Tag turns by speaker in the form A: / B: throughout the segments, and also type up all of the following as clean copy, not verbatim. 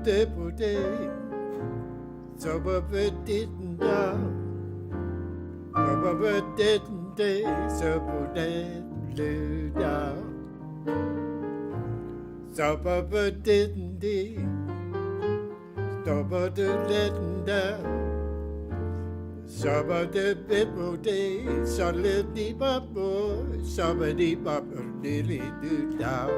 A: day, didn't day, Shabba de Bebop day, Shabba Bebop, Shabba Bebop, dilly do down.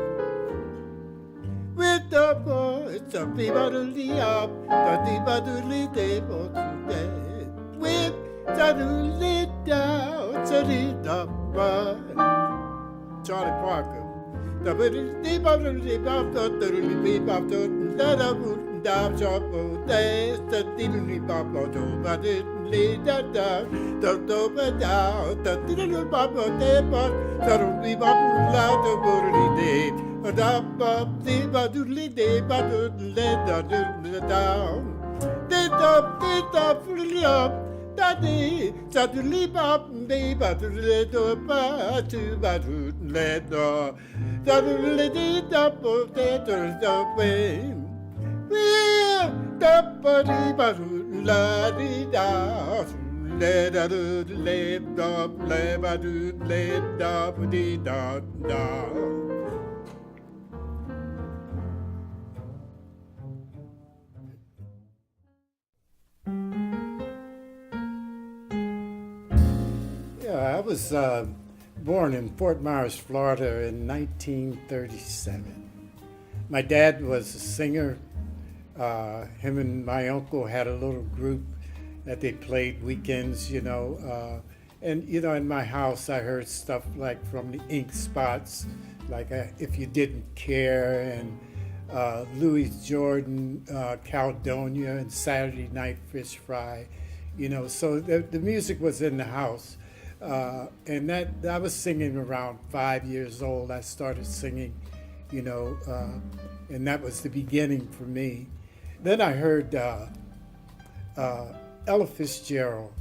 A: With the boys, the people to the up, the people to the table today. With the little down, the up, Charlie Parker. The bebop to the bebop, the bebop to the dab shop, days, the diddly bop, but it lead that down, the dope down, the diddly bop, the bebop, loud, the burly day. Da ba di ba doodly day ba doodly da doodly down. Di da fully up da di da doodly bop di ba doodly do ba to ba doodly da da doodly di da bo de da way. We da ba di ba doodly di da le da doodly da le ba doodly da di da da. I was born in Fort Myers, Florida in 1937. My dad was a singer. Him and my uncle had a little group that they played weekends, and, in my house I heard stuff like from the Ink Spots, like If You Didn't Care, and Louis Jordan, Caledonia, and Saturday Night Fish Fry, so the music was in the house. And that I was singing around 5 years old. I started singing, and that was the beginning for me. Then I heard Ella Fitzgerald,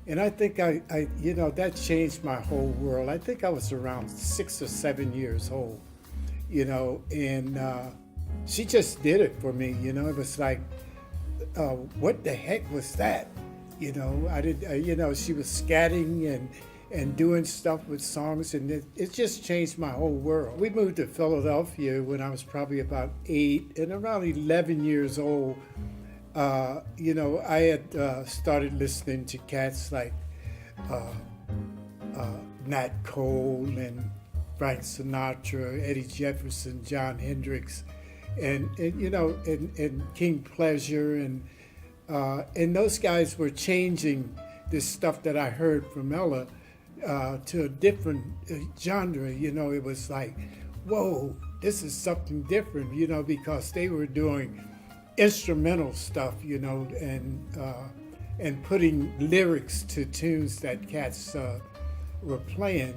A: and I think I that changed my whole world. I think I was around 6 or 7 years old, and she just did it for me. It was like, what the heck was that? I did. She was scatting and doing stuff with songs, and it just changed my whole world. We moved to Philadelphia when I was probably about 8, and around 11 years old, I had started listening to cats like Nat Cole and Frank Sinatra, Eddie Jefferson, John Hendricks, and King Pleasure, and those guys were changing this stuff that I heard from Ella to a different genre. It was like, whoa, this is something different, because they were doing instrumental stuff, and putting lyrics to tunes that cats were playing,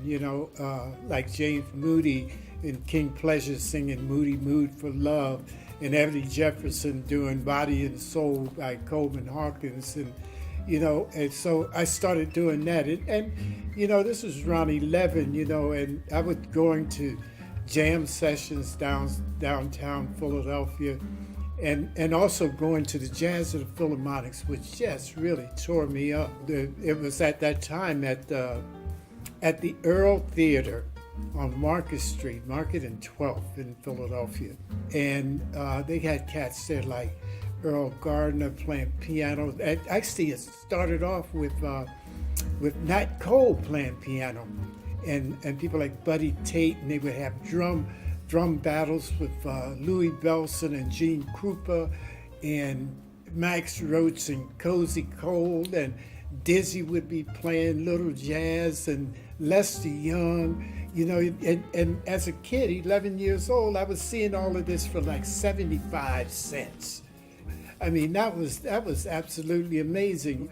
A: like James Moody and King Pleasure singing Moody Mood for Love, and Eddie Jefferson doing Body and Soul by Coleman Hawkins, and and so I started doing that, and this was around 11, and I was going to jam sessions downtown Philadelphia, and also going to the Jazz of the Philharmonics, which just really tore me up. It was at that time at the Earl Theater on Market Street, Market and 12th in Philadelphia. And they had cats there like Earl Gardner playing piano. Actually, it started off with Nat Cole playing piano, and people like Buddy Tate, and they would have drum battles with Louis Bellson and Gene Krupa and Max Roach and Cozy Cold, and Dizzy would be playing little jazz, and Lester Young, and as a kid, 11 years old, I was seeing all of this for like 75 cents. I mean, that was absolutely amazing.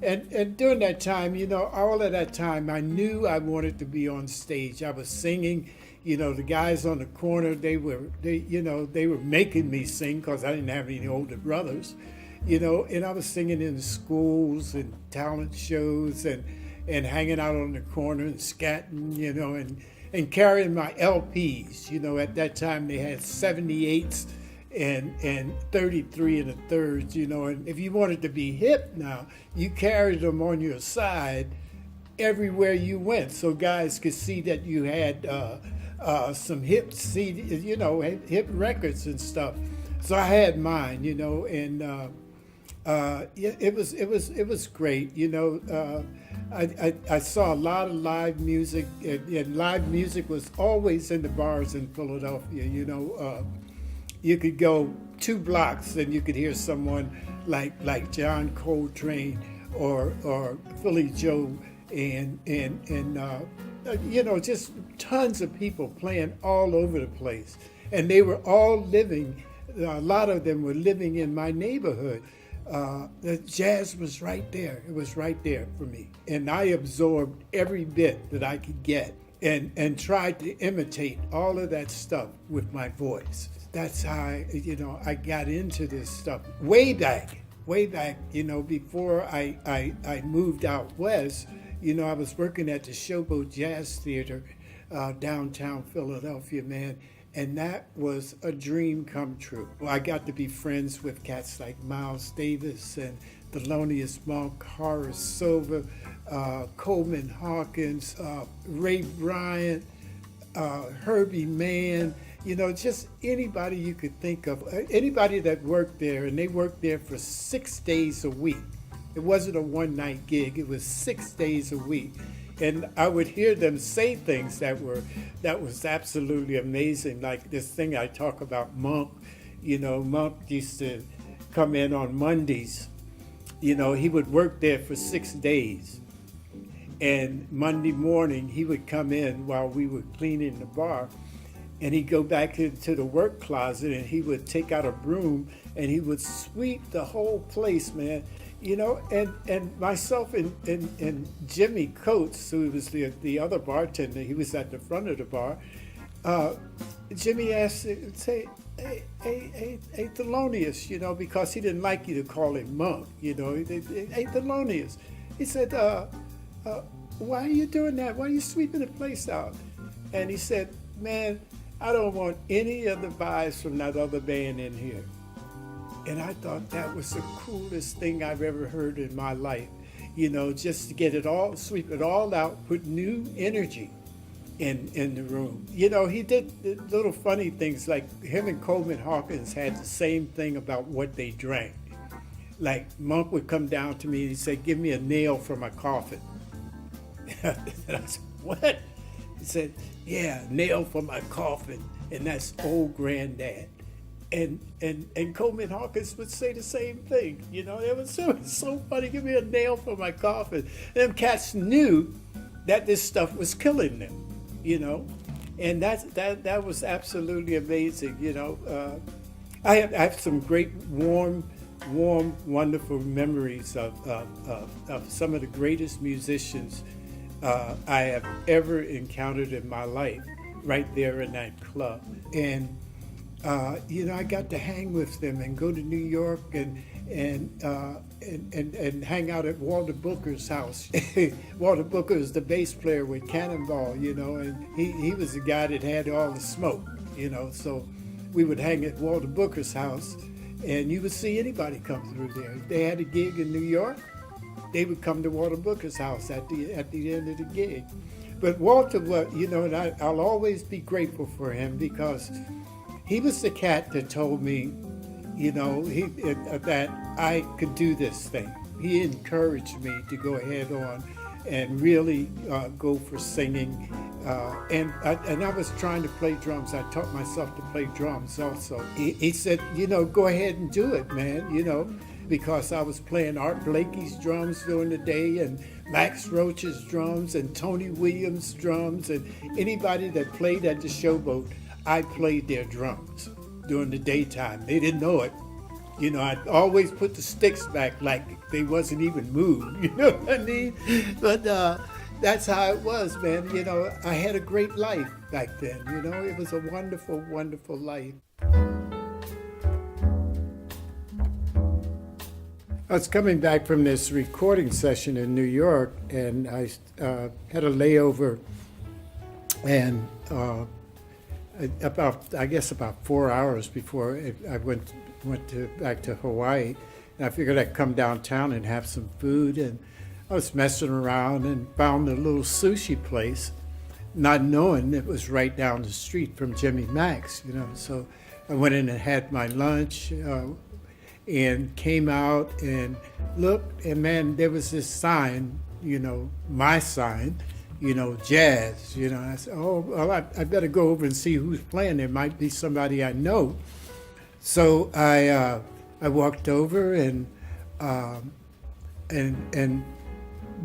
A: And during that time, all of that time, I knew I wanted to be on stage. I was singing, the guys on the corner, they were making me sing because I didn't have any older brothers, and I was singing in the schools and talent shows and hanging out on the corner and scatting, and carrying my LPs. At that time they had 78s and 33 and a third, you know. And if you wanted to be hip now, you carried them on your side everywhere you went, so guys could see that you had some hip CD, you know, hip records and stuff. So I had mine, you know, and it was great, you know. I saw a lot of live music, and live music was always in the bars in Philadelphia, you know. You could go 2 blocks and you could hear someone like John Coltrane or Philly Joe and you know, just tons of people playing all over the place, and they were all living. A lot of them were living in my neighborhood. The jazz was right there. It was right there for me, and I absorbed every bit that I could get, and tried to imitate all of that stuff with my voice. That's how you know, I got into this stuff way back, you know, before I moved out west. You know, I was working at the Showboat Jazz Theater, downtown Philadelphia, man, and that was a dream come true. I got to be friends with cats like Miles Davis and Thelonious Monk, Horace Silver, Coleman Hawkins, Ray Bryant, Herbie Mann, you know, just anybody you could think of, anybody that worked there, and they worked there for 6 days a week. It wasn't a one-night gig, it was 6 days a week. And I would hear them say things that was absolutely amazing, like this thing I talk about, Monk. You know, Monk used to come in on Mondays. You know, he would work there for 6 days. And Monday morning, he would come in while we were cleaning the bar, and he'd go back into the work closet, and he would take out a broom, and he would sweep the whole place, man. You know, and myself and Jimmy Coates, who was the other bartender, he was at the front of the bar. Jimmy asked, say, hey, Thelonious, you know, because he didn't like you to call him Monk, you know. Hey, Thelonious. He said, why are you doing that? Why are you sweeping the place out? And he said, man, I don't want any of the guys from that other band in here. And I thought that was the coolest thing I've ever heard in my life. You know, just to get it all, sweep it all out, put new energy in the room. You know, he did little funny things, like him and Coleman Hawkins had the same thing about what they drank. Like Monk would come down to me and he'd say, give me a nail for my coffin. And I said, what? He said, yeah, nail for my coffin. And that's old granddad. And Coleman Hawkins would say the same thing. You know, it was so funny. Give me a nail for my coffin. Them cats knew that this stuff was killing them, you know, and that was absolutely amazing. You know, I have some great warm, wonderful memories of some of the greatest musicians I have ever encountered in my life, right there in that club. And you know, I got to hang with them and go to New York and hang out at Walter Booker's house. Walter Booker is the bass player with Cannonball, you know, and he was the guy that had all the smoke, you know. So we would hang at Walter Booker's house, and you would see anybody come through there. If they had a gig in New York, they would come to Walter Booker's house at the end of the gig. But Walter, you know, and I'll always be grateful for him, because he was the cat that told me, you know, that I could do this thing. He encouraged me to go ahead on and really go for singing. And I was trying to play drums. I taught myself to play drums also. He said, you know, go ahead and do it, man, you know, because I was playing Art Blakey's drums during the day, and Max Roach's drums, and Tony Williams' drums, and anybody that played at the Showboat, I played their drums during the daytime. They didn't know it. You know, I'd always put the sticks back like they wasn't even moved, you know what I mean? But that's how it was, man. You know, I had a great life back then, you know. It was a wonderful, wonderful life. I was coming back from this recording session in New York, and I had a layover, and I guess about 4 hours before I went back to Hawaii. And I figured I'd come downtown and have some food. And I was messing around and found a little sushi place, not knowing it was right down the street from Jimmy Mac's, you know. So I went in and had my lunch and came out and looked, and man, there was this sign, you know, my sign, you know, jazz, you know. I said, oh, well, I better go over and see who's playing. There might be somebody I know. So I walked over and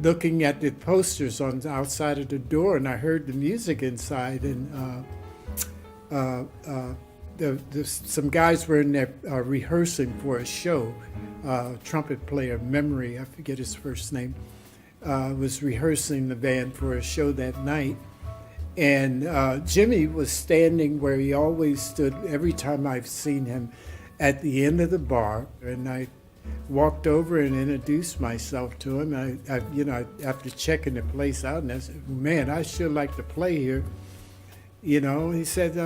A: looking at the posters on the outside of the door, and I heard the music inside, and some guys were in there rehearsing for a show. Trumpet player Memory, I forget his first name, was rehearsing the band for a show that night. And Jimmy was standing where he always stood every time I've seen him, at the end of the bar. And I walked over and introduced myself to him. After checking the place out, and I said, man, I sure like to play here. You know, he said,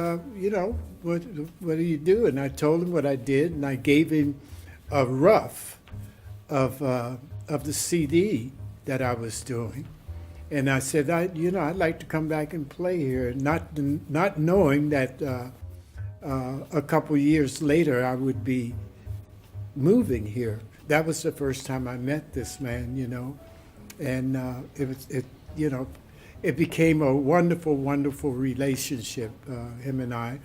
A: what do you do? And I told him what I did, and I gave him a rough of the CD that I was doing. And I said, I'd like to come back and play here, not knowing that a couple years later I would be moving here. That was the first time I met this man, you know, and it became a wonderful, wonderful relationship, him and I.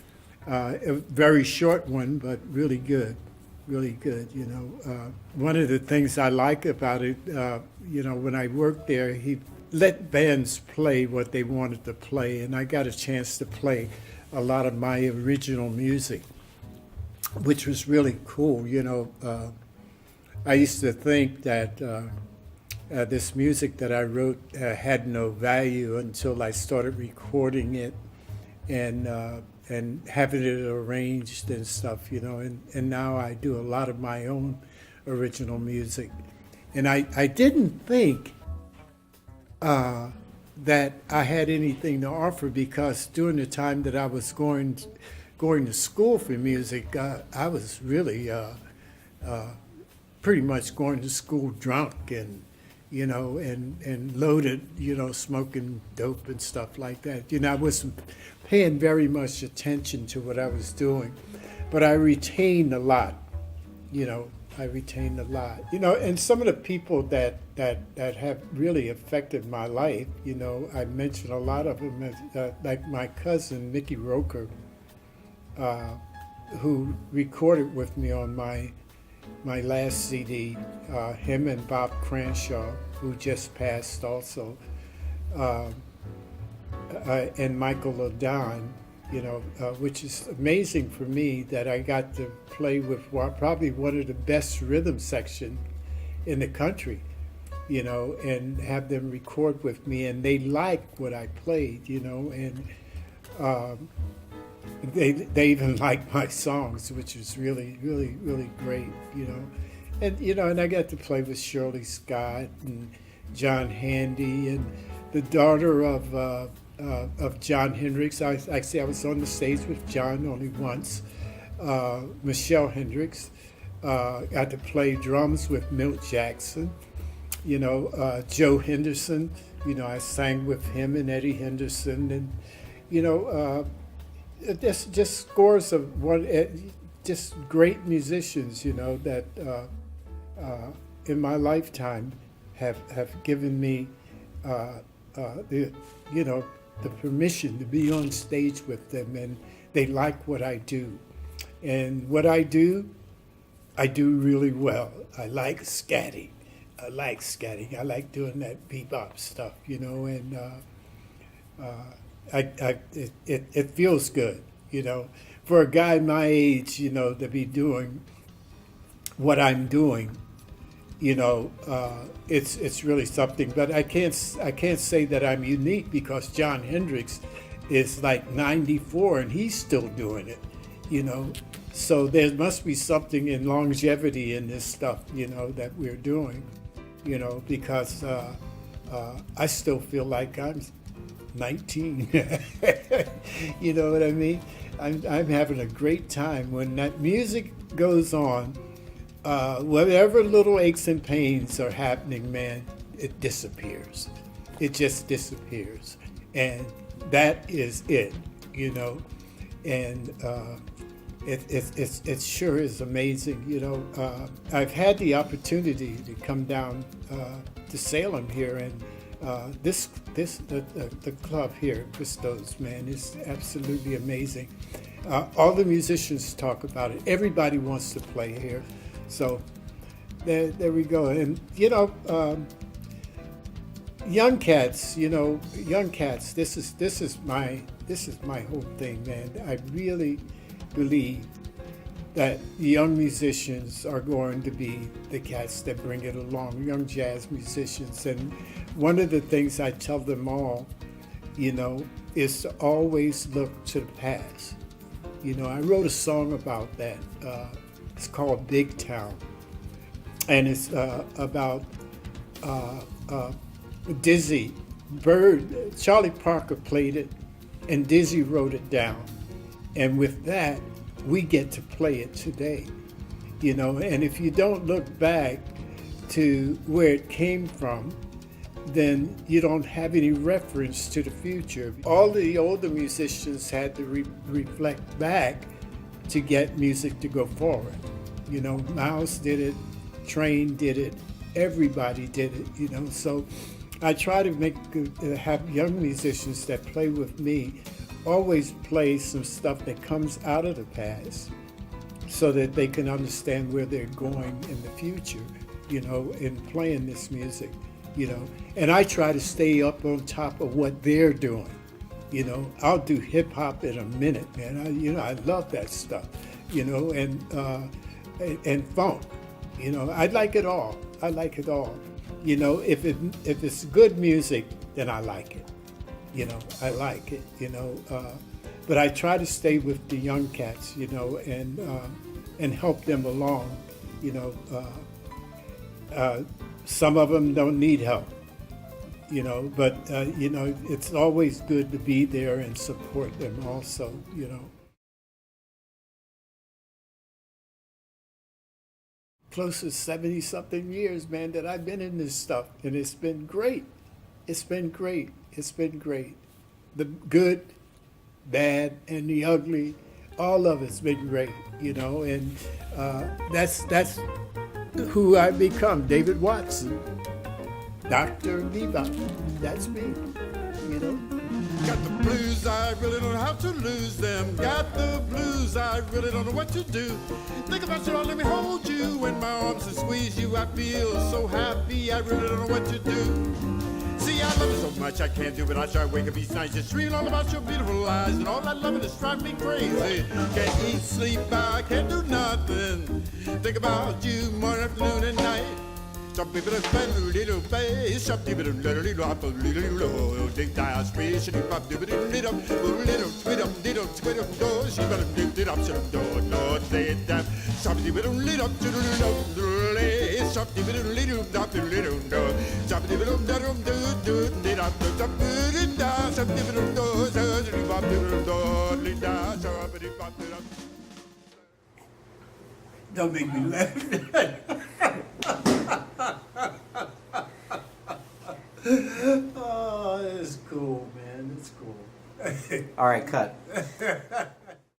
A: A very short one, but really good, you know. One of the things I like about it, when I worked there, he let bands play what they wanted to play, and I got a chance to play a lot of my original music, which was really cool, you know. I used to think that this music that I wrote had no value until I started recording it and having it arranged and stuff, you know. And now I do a lot of my own original music. And I didn't think that I had anything to offer, because during the time that I was going to school for music, I was really pretty much going to school drunk and loaded, you know, smoking dope and stuff like that. You know, I wasn't paying very much attention to what I was doing, but I retained a lot, you know. And some of the people that have really affected my life, you know, I mentioned a lot of them, like my cousin, Mickey Roker, who recorded with me on my last CD, him and Bob Cranshaw, who just passed also, and Michael Ladon, you know, which is amazing for me that I got to play with probably one of the best rhythm section in the country, you know, and have them record with me, and they liked what I played, you know, and they even liked my songs, which was really, really, really great, you know. And I got to play with Shirley Scott and John Handy, and the daughter of John Hendricks. I was on the stage with John only once. Michelle Hendricks. Got to play drums with Milt Jackson. You know, Joe Henderson. You know, I sang with him and Eddie Henderson, and you know, just scores of just great musicians. You know, that in my lifetime have given me the permission to be on stage with them, and they like what I do. And what I do really well. I like scatting. I like doing that bebop stuff, you know, and it feels good, you know, for a guy my age, you know, to be doing what I'm doing. You know, it's really something. But I can't say that I'm unique, because John Hendricks is like 94 and he's still doing it, you know. So there must be something in longevity in this stuff, you know, that we're doing, you know, because I still feel like I'm 19. You know what I mean? I'm having a great time. When that music goes on, whatever little aches and pains are happening, man, it disappears. It just disappears. And that is it, you know? And it sure is amazing, you know. I've had the opportunity to come down to Salem here, and the club here, Christos, man, is absolutely amazing. All the musicians talk about it. Everybody wants to play here, so there we go. And you know, young cats, you know, young cats. This is my whole thing, man. I really believe that young musicians are going to be the cats that bring it along, young jazz musicians. And one of the things I tell them all, you know, is to always look to the past. You know, I wrote a song about that. It's called Big Town. And it's about Dizzy Bird. Charlie Parker played it, and Dizzy wrote it down. And with that, we get to play it today, you know. And if you don't look back to where it came from, then you don't have any reference to the future. All the older musicians had to reflect back to get music to go forward. You know, Miles did it, Train did it, everybody did it, you know. So I try to have young musicians that play with me always play some stuff that comes out of the past so that they can understand where they're going in the future, you know, in playing this music, you know. And I try to stay up on top of what they're doing. You know, I'll do hip hop in a minute, man. I love that stuff, you know, and funk, you know. I like it all. I like it all. You know, if it's good music, then I like it. You know, I like it, you know, but I try to stay with the young cats, you know, and help them along, you know. Some of them don't need help, you know, but, you know, it's always good to be there and support them also, you know. Close to 70-something years, man, that I've been in this stuff, and it's been great. It's been great. It's been great. The good, bad, and the ugly, all of it's been great, you know, and that's who I've become, David Watson, Dr. Bebop. That's me, you know.
B: Got the blues, I really don't know how to lose them. Got the blues, I really don't know what to do. Think about you, let me hold you in my arms and squeeze you. I feel so happy, I really don't know what to do. See, I love you so much, I can't do it. I try to wake up each night just dreaming all about your beautiful eyes. And all that loving is driving me crazy. Can't eat, sleep, I can't do nothing. Think about you morning, afternoon, and night. Some people are better, little face. Some people are little up, a little dig down, space, and up, little door. She better lift it up, some door, Lord, say it down. Some people lit up to the little, some people little up, the little door. Some people do up, some it down, some people doors, some up, the door, lit down, so up, it up.
A: Don't make me laugh. Oh, it's cool, man. It's cool.
C: All right, cut.